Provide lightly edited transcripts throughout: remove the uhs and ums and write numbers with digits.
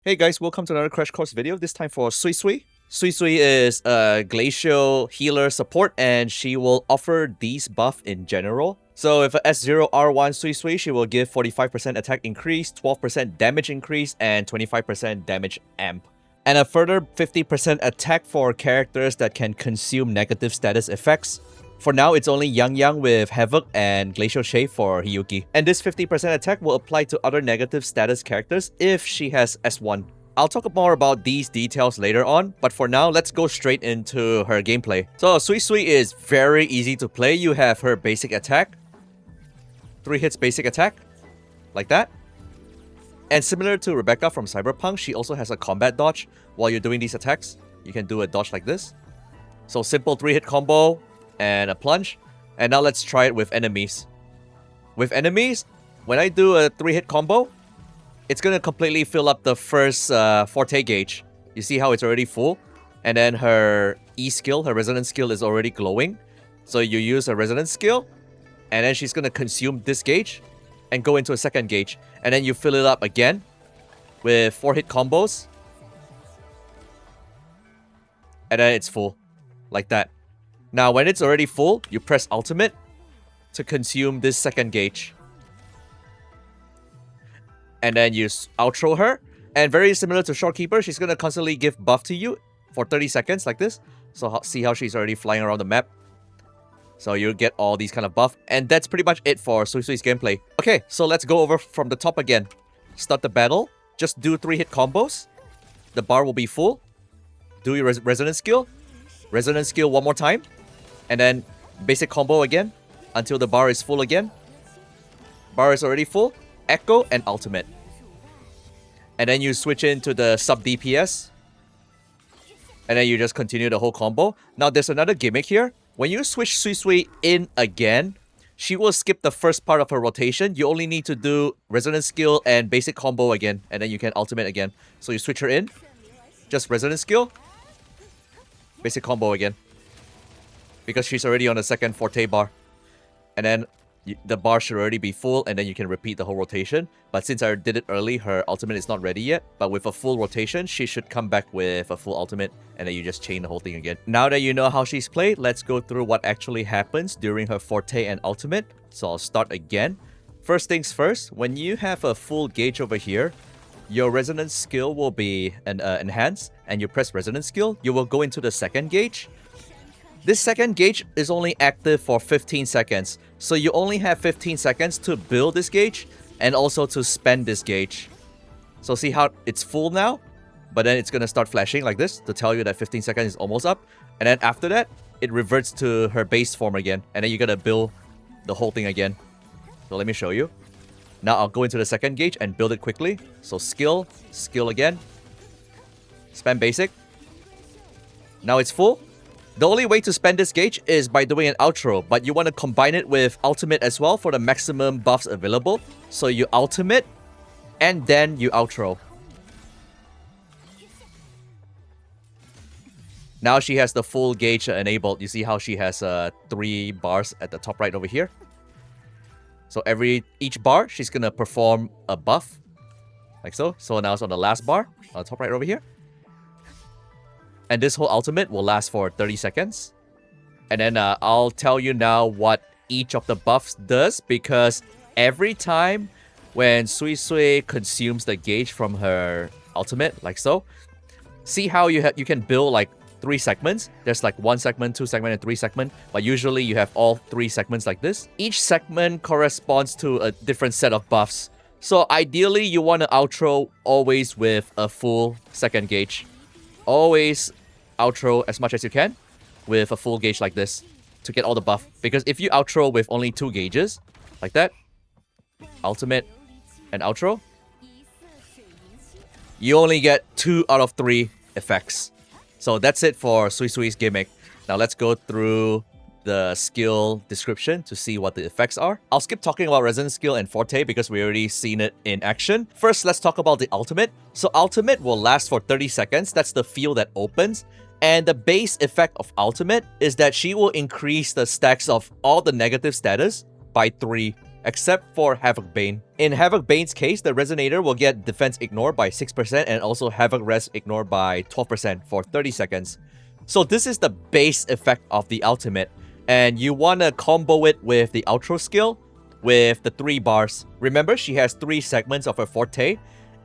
Hey guys, welcome to another Crash Course video, this time for Suisui. Suisui is a glacial healer support and she will offer these buff in general. So if a S0R1 Suisui, she will give 45% attack increase, 12% damage increase, and 25% damage amp. And a further 50% attack for characters that can consume negative status effects. For now, it's only Yang Yang with Havoc and Glacial Shade for Hiyuki. And this 50% attack will apply to other negative status characters if she has S1. I'll talk more about these details later on, but for now, let's go straight into her gameplay. So Suisui is very easy to play. You have her basic attack, 3 hits basic attack, like that. And similar to Rebecca from Cyberpunk, she also has a combat dodge. While you're doing these attacks, you can do a dodge like this. So simple 3-hit combo and a plunge. And now let's try it with enemies. With enemies, when I do a 3-hit combo, it's going to completely fill up the first forte gauge. You see how it's already full? And then her E skill, her resonance skill is already glowing. So you use a resonance skill, and then she's going to consume this gauge and go into a second gauge. And then you fill it up again with 4-hit combos. And then it's full, like that. Now, when it's already full, you press ultimate to consume this second gauge. And then you outro her. And very similar to Shorekeeper, she's going to constantly give buff to you for 30 seconds like this. So see how she's already flying around the map. So you get all these kind of buff. And that's pretty much it for Suisui's gameplay. Okay, so let's go over from the top again. Start the battle. Just do 3-hit combos. The bar will be full. Do your resonance skill. Resonance skill one more time. And then basic combo again until the bar is full again. Bar is already full. Echo and ultimate. And then you switch into the sub DPS. And then you just continue the whole combo. Now there's another gimmick here. When you switch Suisui in again, she will skip the first part of her rotation. You only need to do resonance skill and basic combo again. And then you can ultimate again. So you switch her in. Just resonance skill. Basic combo again. Because she's already on the second forte bar. And then the bar should already be full, and then you can repeat the whole rotation. But since I did it early, her ultimate is not ready yet. But with a full rotation, she should come back with a full ultimate, and then you just chain the whole thing again. Now that you know how she's played, let's go through what actually happens during her forte and ultimate. So I'll start again. First things first, when you have a full gauge over here, your resonance skill will be enhanced, and you press resonance skill, you will go into the second gauge. This second gauge is only active for 15 seconds. So you only have 15 seconds to build this gauge and also to spend this gauge. So see how it's full now? But then it's going to start flashing like this to tell you that 15 seconds is almost up. And then after that, it reverts to her base form again. And then you got to build the whole thing again. So let me show you. Now I'll go into the second gauge and build it quickly. So skill, skill again. Spam basic. Now it's full. The only way to spend this gauge is by doing an outro, but you want to combine it with ultimate as well for the maximum buffs available. So you ultimate, and then you outro. Now she has the full gauge enabled. You see how she has 3 bars at the top right over here? So each bar, she's going to perform a buff, like so. So now it's on the last bar, on the top right over here. And this whole ultimate will last for 30 seconds. And then I'll tell you now what each of the buffs does, because every time when Suisui consumes the gauge from her ultimate, like so, see how you can build like 3 segments. There's like 1 segment, 2 segment, and 3 segment. But usually you have all 3 segments like this. Each segment corresponds to a different set of buffs. So ideally, you want to outro always with a full second gauge. Always outro as much as you can with a full gauge like this to get all the buff. Because if you outro with only 2 gauges, like that, ultimate and outro, you only get 2 out of 3 effects. So that's it for Suisui's gimmick. Now let's go through the skill description to see what the effects are. I'll skip talking about resonance skill and forte because we already seen it in action. First, let's talk about the ultimate. So ultimate will last for 30 seconds. That's the field that opens. And the base effect of ultimate is that she will increase the stacks of all the negative status by 3. except for Havoc Bane. In Havoc Bane's case, the Resonator will get defense ignored by 6% and also Havoc Res ignored by 12% for 30 seconds. So this is the base effect of the ultimate, and you want to combo it with the outro skill with the 3 bars. Remember, she has 3 segments of her forte,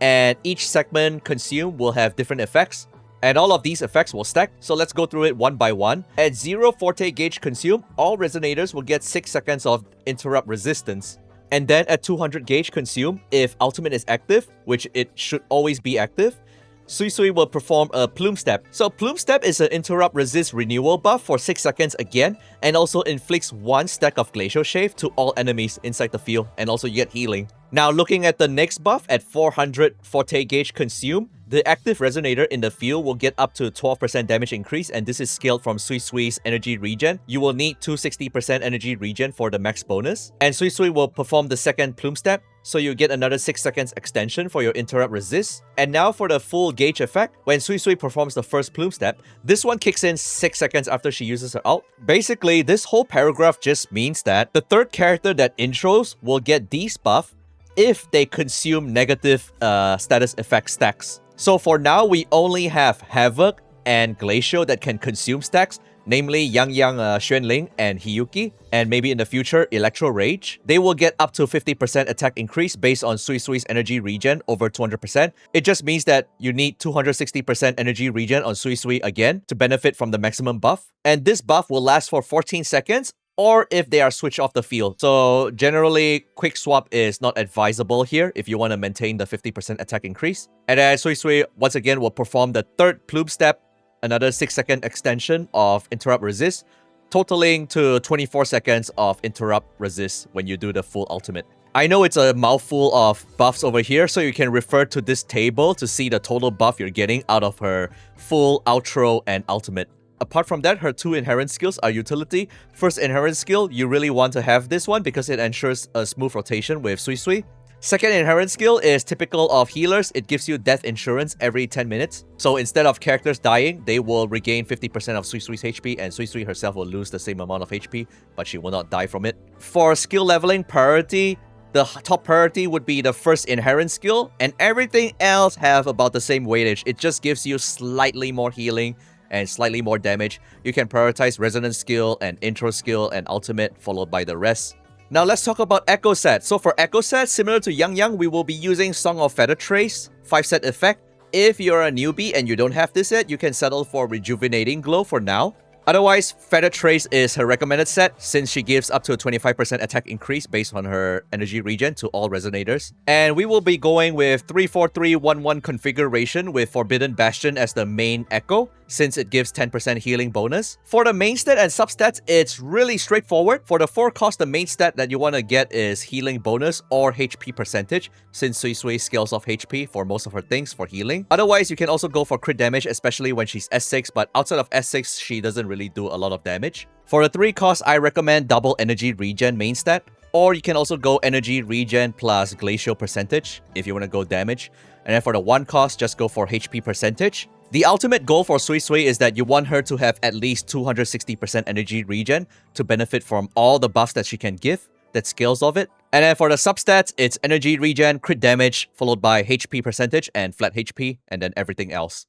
and each segment consumed will have different effects, and all of these effects will stack. So let's go through it one by one. At 0 forte gauge consumed, all Resonators will get 6 seconds of interrupt resistance. And then at 200 gauge consumed, if ultimate is active, which it should always be active, Suisui will perform a Plume Step. So Plume Step is an interrupt resist renewal buff for 6 seconds again, and also inflicts 1 stack of Glacial Shave to all enemies inside the field, and also you get healing. Now looking at the next buff, at 400 forte gauge consume, the active Resonator in the field will get up to 12% damage increase, and this is scaled from Suisui's energy regen. You will need 260% energy regen for the max bonus, and Suisui will perform the second Plume Step, so you get another 6 seconds extension for your interrupt resist. And now for the full gauge effect, when Suisui performs the first Plume Step, this one kicks in 6 seconds after she uses her ult. Basically, this whole paragraph just means that the third character that intros will get these buff if they consume negative status effect stacks. So for now, we only have Havoc and Glacial that can consume stacks, namely Yang Xuanling and Hiyuki, and maybe in the future, Electro Rage. They will get up to 50% attack increase based on Suisui's energy regen over 200%. It just means that you need 260% energy regen on Suisui again to benefit from the maximum buff. And this buff will last for 14 seconds, or if they are switched off the field. So generally, quick swap is not advisable here if you want to maintain the 50% attack increase. And then Suisui, once again, will perform the third Plume Step, another 6-second extension of interrupt resist, totaling to 24 seconds of interrupt resist when you do the full ultimate. I know it's a mouthful of buffs over here, so you can refer to this table to see the total buff you're getting out of her full outro and ultimate. Apart from that, her 2 inherent skills are utility. First inherent skill, you really want to have this one because it ensures a smooth rotation with Suisui. Second inherent skill is typical of healers. It gives you death insurance every 10 minutes. So instead of characters dying, they will regain 50% of Suisui's HP, and Suisui herself will lose the same amount of HP, but she will not die from it. For skill leveling priority, the top priority would be the first inherent skill, and everything else have about the same weightage. It just gives you slightly more healing and slightly more damage. You can prioritize resonance skill and intro skill and ultimate, followed by the rest. Now let's talk about Echo Set. So for Echo Set, similar to Yang, we will be using Song of Feather Trace, 5-set effect. If you're a newbie and you don't have this set, you can settle for Rejuvenating Glow for now. Otherwise, Feather Trace is her recommended set since she gives up to a 25% attack increase based on her energy regen to all Resonators. And we will be going with 3-4-3-1-1 configuration with Forbidden Bastion as the main Echo since it gives 10% healing bonus. For the main stat and substats, it's really straightforward. For the 4 cost, the main stat that you want to get is healing bonus or HP percentage since Suisui scales off HP for most of her things for healing. Otherwise, you can also go for crit damage, especially when she's S6, but outside of S6, she doesn't really do a lot of damage. For the 3 cost, I recommend double energy regen main stat, or you can also go energy regen plus glacial percentage if you want to go damage. And then for the 1 cost, just go for HP percentage. The ultimate goal for Suisui is that you want her to have at least 260% energy regen to benefit from all the buffs that she can give, that scales of it. And then for the substats, it's energy regen, crit damage, followed by HP percentage and flat HP, and then everything else.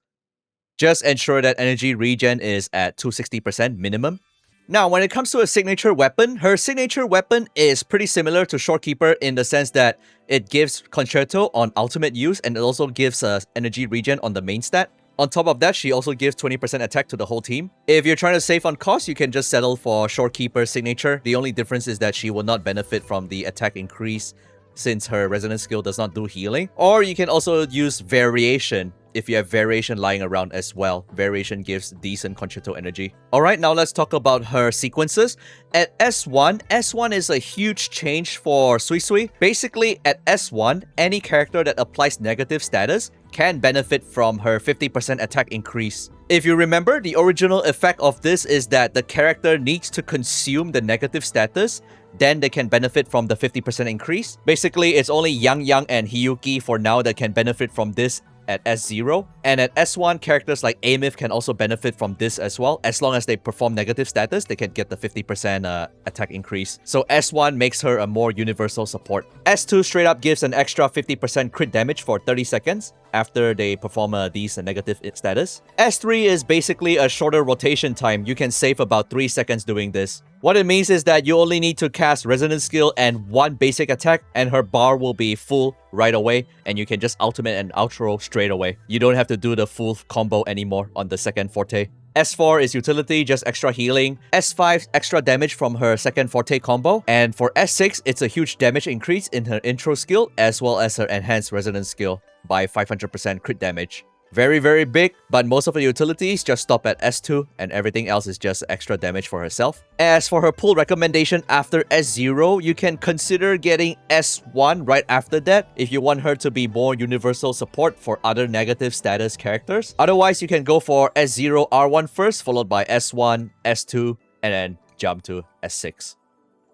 Just ensure that energy regen is at 260% minimum. Now, when it comes to a signature weapon, her signature weapon is pretty similar to Shorekeeper in the sense that it gives Concerto on ultimate use, and it also gives energy regen on the main stat. On top of that, she also gives 20% attack to the whole team. If you're trying to save on cost, you can just settle for Shorekeeper signature. The only difference is that she will not benefit from the attack increase since her resonance skill does not do healing. Or you can also use Variation if you have Variation lying around as well. Variation gives decent Concerto energy. Alright, now let's talk about her sequences. At S1, S1 is a huge change for Suisui. Basically, at S1, any character that applies negative status can benefit from her 50% attack increase. If you remember, the original effect of this is that the character needs to consume the negative status, then they can benefit from the 50% increase. Basically, it's only Yang and Hiyuki for now that can benefit from this at S0. And at S1, characters like Amith can also benefit from this as well. As long as they perform negative status, they can get the 50% attack increase. So S1 makes her a more universal support. S2 straight up gives an extra 50% crit damage for 30 seconds after they perform these negative status. S3 is basically a shorter rotation time. You can save about 3 seconds doing this. What it means is that you only need to cast Resonance Skill and one basic attack, and her bar will be full right away, and you can just ultimate and outro straight away. You don't have to do the full combo anymore on the second forte. S4 is utility, just extra healing. S5, extra damage from her second forte combo. And for S6, it's a huge damage increase in her intro skill as well as her enhanced resonance skill by 500% crit damage. Very, very big, but most of the utilities just stop at S2 and everything else is just extra damage for herself. As for her pull recommendation after S0, you can consider getting S1 right after that if you want her to be more universal support for other negative status characters. Otherwise, you can go for S0 R1 first, followed by S1, S2, and then jump to S6.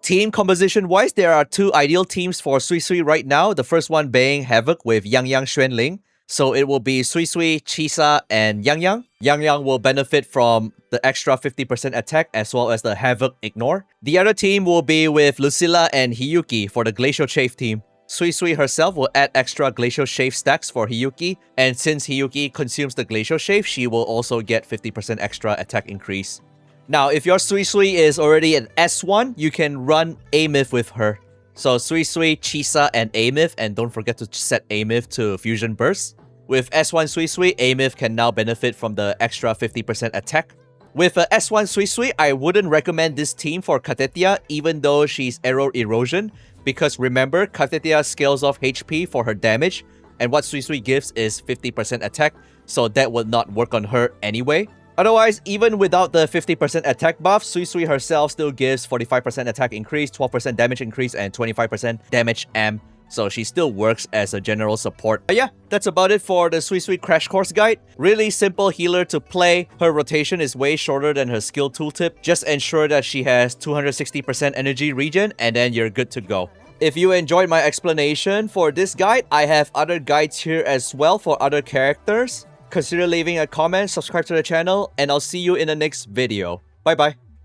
Team composition wise, there are two ideal teams for Suisui right now. The first one being Havoc with Yang Yang Xuanling. So it will be Suisui, Chisa, and Yang Yang. Yang Yang will benefit from the extra 50% attack as well as the Havoc Ignore. The other team will be with Lucilla and Hiyuki for the Glacial Shave team. Suisui herself will add extra Glacial Shave stacks for Hiyuki, and since Hiyuki consumes the Glacial Shave, she will also get 50% extra attack increase. Now, if your Suisui is already an S1, you can run Amith with her. So Suisui, Chisa, and Amith, and don't forget to set Amith to Fusion Burst. With S1 Suisui, Amith can now benefit from the extra 50% attack. With S1 Suisui, I wouldn't recommend this team for Katetia even though she's Arrow Erosion, because remember, Katetia scales off HP for her damage, and what Suisui gives is 50% attack, so that would not work on her anyway. Otherwise, even without the 50% attack buff, Suisui herself still gives 45% attack increase, 12% damage increase, and 25% damage amp. So she still works as a general support. But yeah, that's about it for the Suisui Crash Course Guide. Really simple healer to play. Her rotation is way shorter than her skill tooltip. Just ensure that she has 260% energy regen, and then you're good to go. If you enjoyed my explanation for this guide, I have other guides here as well for other characters. Consider leaving a comment, subscribe to the channel, and I'll see you in the next video. Bye bye.